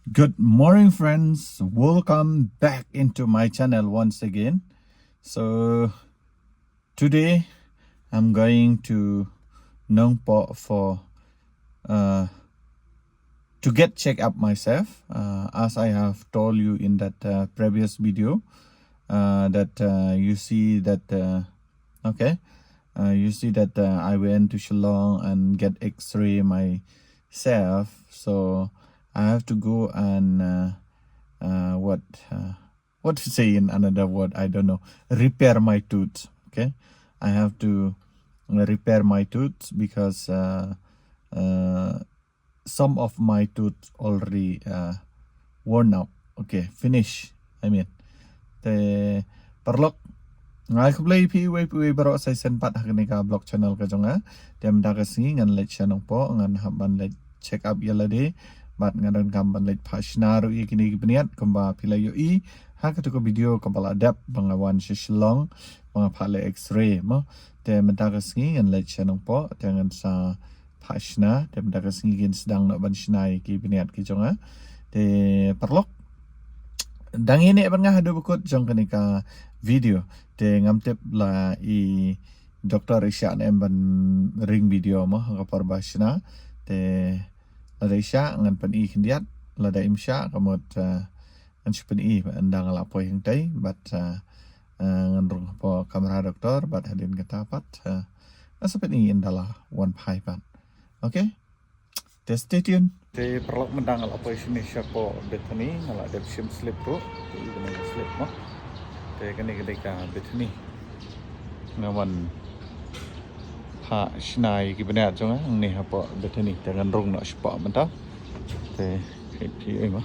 Good morning, friends. Welcome back into my channel once again. So today I'm going to Nongpo for to get check up myself. As I have told you in that previous video, that you see that I went to Shillong and get X-ray myself. So I have to go and what to say in another word, I don't know, repair my tooth. Okay, I have to repair my tooth because some of my tooth already worn out. Okay, finish. I mean, the perlok ngai kublai pi we baro sai sen pat hakni ka blog channel ka jonga dem da ka singi ngan let channel po ngan haban let check up yalade bat ngan gamban let pasnaru ikini gibniat kamba pilayo I haka to video kambala adap bangawan shishlong mga pale x-ray mo dem da ka singi ngan let channel po dengan sa pasna dem da ka singi gin sedang nak ban shnai ki bniat ki jonga de perlok dang ini ban nga hadu bukut jong kanika video te ngamtep la I doktor isya na ban ring video mo ka parbashna te lada isya ngan pan I hindiat lada imsya kamot an chupan I andang la poy hingtay bat ngan rung po kamera doktor bat hadin katapat asapan I indala one pai pan. Okay, stay tuned. Te perlok mendang la poy sini siya po betani ngala dep sim slip po ini slip mo te kani ketika betani ngawan ha shnai ki bena jonga ni hapo betani dengan rung nak spa mentah te ki ai ma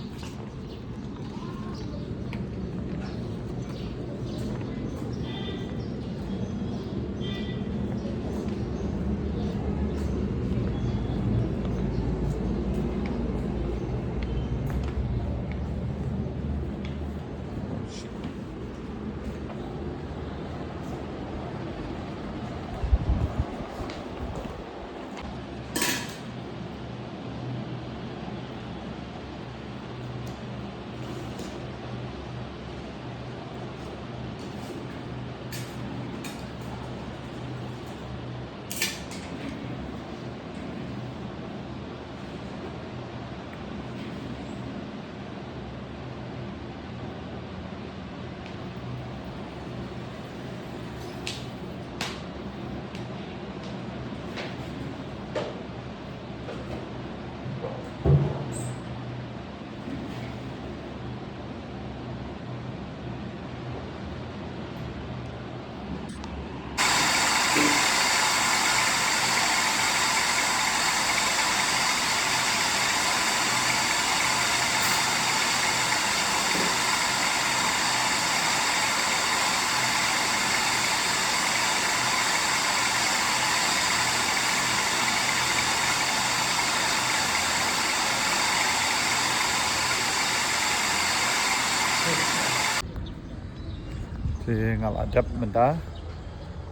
te ngal adap menta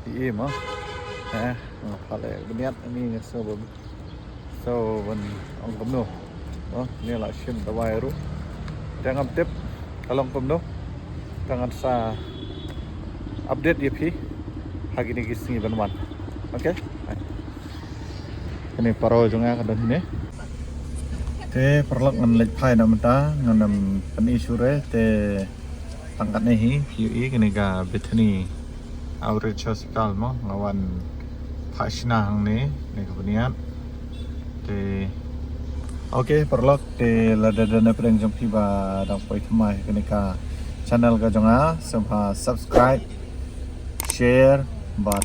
I mo pale beniat ini so ban ong komno ni la sim dawai ru jangan tip kalong komno jangan sa update YP hari ni kisni banwan. Okay, ini paro jonga kadon ini te perlok ngan lej pai na menta ngan pani sure te pangkat nehi PUI kini ga Bethany Outreach Hospital mo ngawan pasna hang ni kemudian te okay perlok te lada dana preng jom piba dang poi thmai kini ka channel ka jonga sampa subscribe share but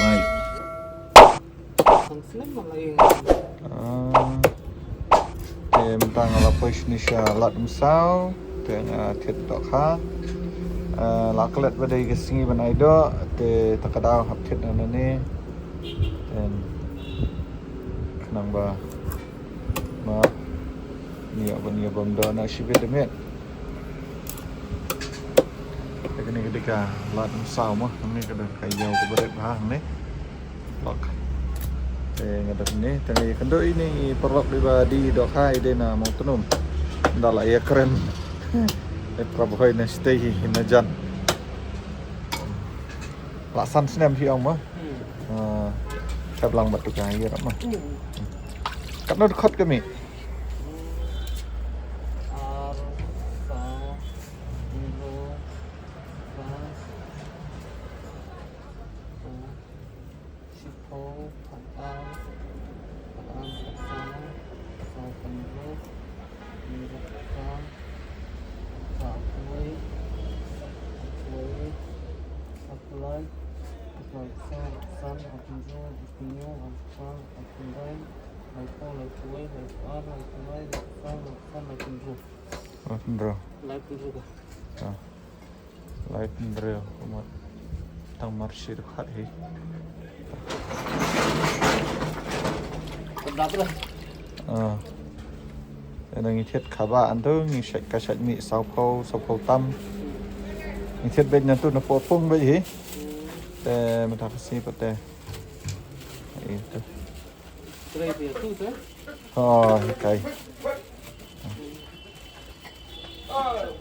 like te mentang ala push ni sya lat misau dengan TikTok ha laklet badai kesingi ban aido te takadau haptit anane dan kenang ba ma ni abon do na shibe demet kini ketika lat misau mah ni kada kayau ke berat bah ni lok te ngadat ni tadi kendo ini perlok pribadi dok hai de na mau tunum Dala ya keren. Praboy na stay na dyan. Laksan senam si ông mà. Thập lòng bật cái gì đó mà. Cắt nó khất cái mì. Light drill, tang marshir khat hi. Đang thiết khá ba ăn thôi, nhưng sẽ cả sạch mì sau khâu tâm. Nhưng thiết bên nhà tôi nó phô phung vậy hỉ? Để mà thật xí bật đây. Đây thì tu thế? Okay.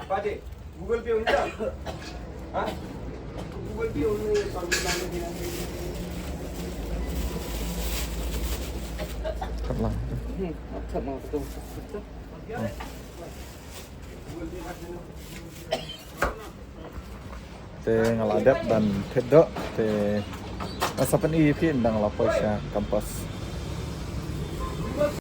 Pak Dik, Google Pay ni tak? Ha? Google Pay ni sambil dia. Thật lòng. Thật lòng betul. Te ngaladap dan kedok te asapan i pin dang lapor sya kampus.